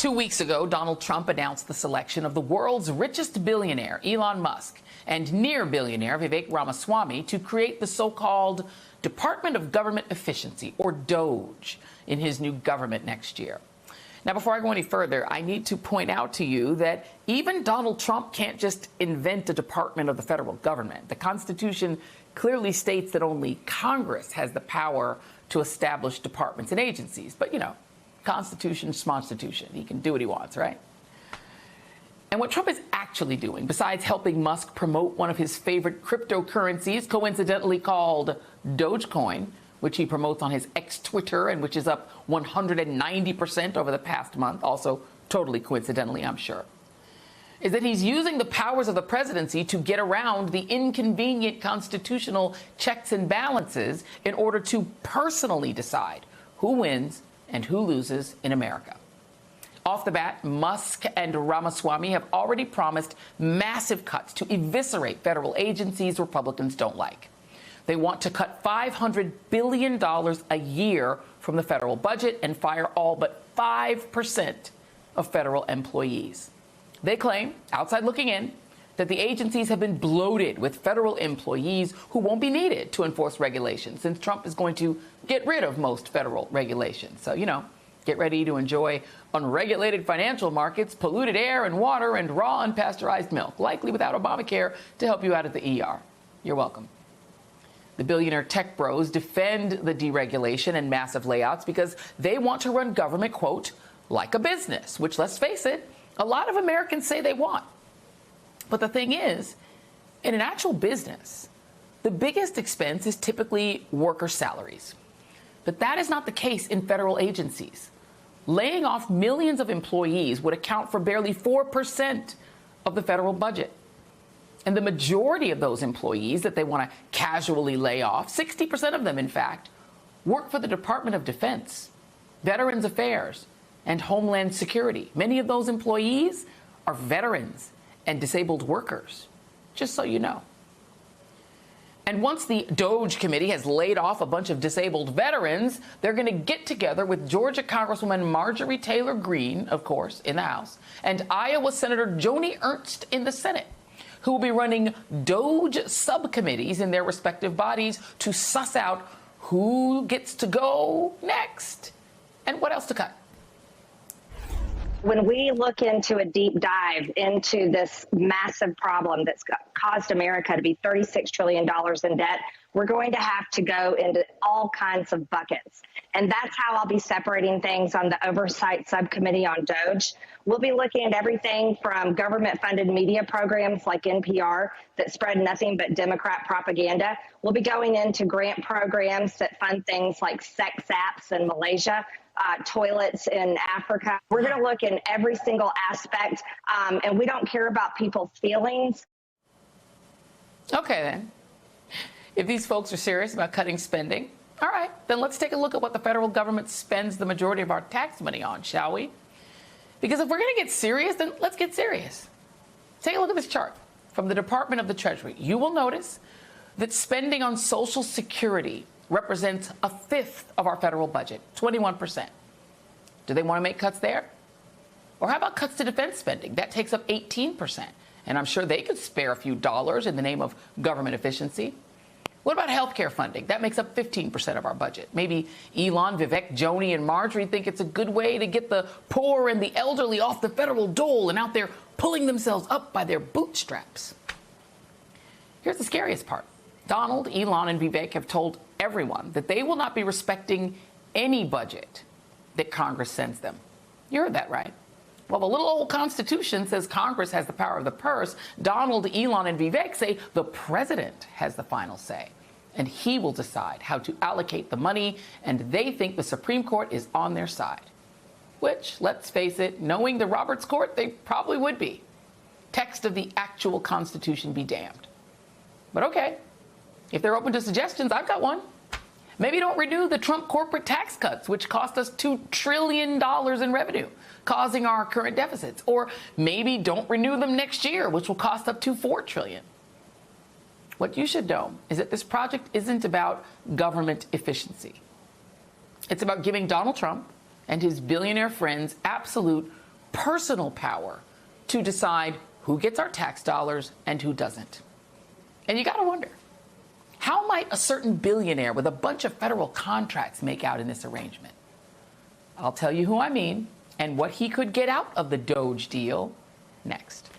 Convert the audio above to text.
2 weeks ago, Donald Trump announced the selection of the world's richest billionaire, Elon Musk, and near billionaire Vivek Ramaswamy to create the so-called Department of Government Efficiency, or DOGE, in his new government next year. Now, before I go any further, I need to point out to you that even Donald Trump can't just invent a department of the federal government. The Constitution clearly states that only Congress has the power to establish departments and agencies. But, you know, Constitution, Smonstitution. He can do what he wants, right? And what Trump is actually doing, besides helping Musk promote one of his favorite cryptocurrencies, coincidentally called Dogecoin, which he promotes on his ex-Twitter and which is up 190% over the past month, also totally coincidentally, I'm sure, is that he's using the powers of the presidency to get around the inconvenient constitutional checks and balances in order to personally decide who wins and who loses in America. Off the bat, Musk and Ramaswamy have already promised massive cuts to eviscerate federal agencies Republicans don't like. They want to cut $500 billion a year from the federal budget and fire all but 5% of federal employees. They claim, outside looking in, that the agencies have been bloated with federal employees who won't be needed to enforce regulations, since Trump is going to get rid of most federal regulations. So, you know, get ready to enjoy unregulated financial markets, polluted air and water, and raw unpasteurized milk, likely without Obamacare to help you out at the ER. You're welcome. The billionaire tech bros defend the deregulation and massive layouts because they want to run government, quote, like a business, which, let's face it, a lot of Americans say they want. But the thing is, in an actual business, the biggest expense is typically worker salaries. But that is not the case in federal agencies. Laying off millions of employees would account for barely 4% of the federal budget. And the majority of those employees that they want to casually lay off, 60% of them, in fact, work for the Department of Defense, Veterans Affairs, and Homeland Security. Many of those employees are veterans and disabled workers, just so you know. And once the DOGE committee has laid off a bunch of disabled veterans, they're going to get together with Georgia Congresswoman Marjorie Taylor Greene, of course, in the House, and Iowa Senator Joni Ernst in the Senate, who will be running DOGE subcommittees in their respective bodies to suss out who gets to go next and what else to cut. When we look into a deep dive into this massive problem that's caused America to be $36 trillion in debt, we're going to have to go into all kinds of buckets. And that's how I'll be separating things on the Oversight Subcommittee on DOGE. We'll be looking at everything from government-funded media programs like NPR that spread nothing but Democrat propaganda. We'll be going into grant programs that fund things like sex apps in Malaysia, toilets in Africa. We're going to look in every single aspect, and we don't care about people's feelings. Okay, then. If these folks are serious about cutting spending, all right, then let's take a look at what the federal government spends the majority of our tax money on, shall we? Because if we're going to get serious, then let's get serious. Take a look at this chart from the Department of the Treasury. You will notice that spending on Social Security represents a fifth of our federal budget, 21%. Do they want to make cuts there? Or how about cuts to defense spending? That takes up 18%. And I'm sure they could spare a few dollars in the name of government efficiency. What about health care funding? That makes up 15% of our budget. Maybe Elon, Vivek, Joni, and Marjorie think it's a good way to get the poor and the elderly off the federal dole and out there pulling themselves up by their bootstraps. Here's the scariest part. Donald, Elon, and Vivek have told everyone that they will not be respecting any budget that Congress sends them. You heard that right. Well, the little old Constitution says Congress has the power of the purse. Donald, Elon, and Vivek say the president has the final say, and he will decide how to allocate the money, and they think the Supreme Court is on their side. Which, let's face it, knowing the Roberts Court, they probably would be. Text of the actual Constitution be damned. But okay, if they're open to suggestions, I've got one. Maybe don't renew the Trump corporate tax cuts, which cost us $2 trillion in revenue, causing our current deficits. Or maybe don't renew them next year, which will cost up to $4 trillion. What you should know is that this project isn't about government efficiency. It's about giving Donald Trump and his billionaire friends absolute personal power to decide who gets our tax dollars and who doesn't. And you got to wonder, how might a certain billionaire with a bunch of federal contracts make out in this arrangement? I'll tell you who I mean and what he could get out of the Doge deal next.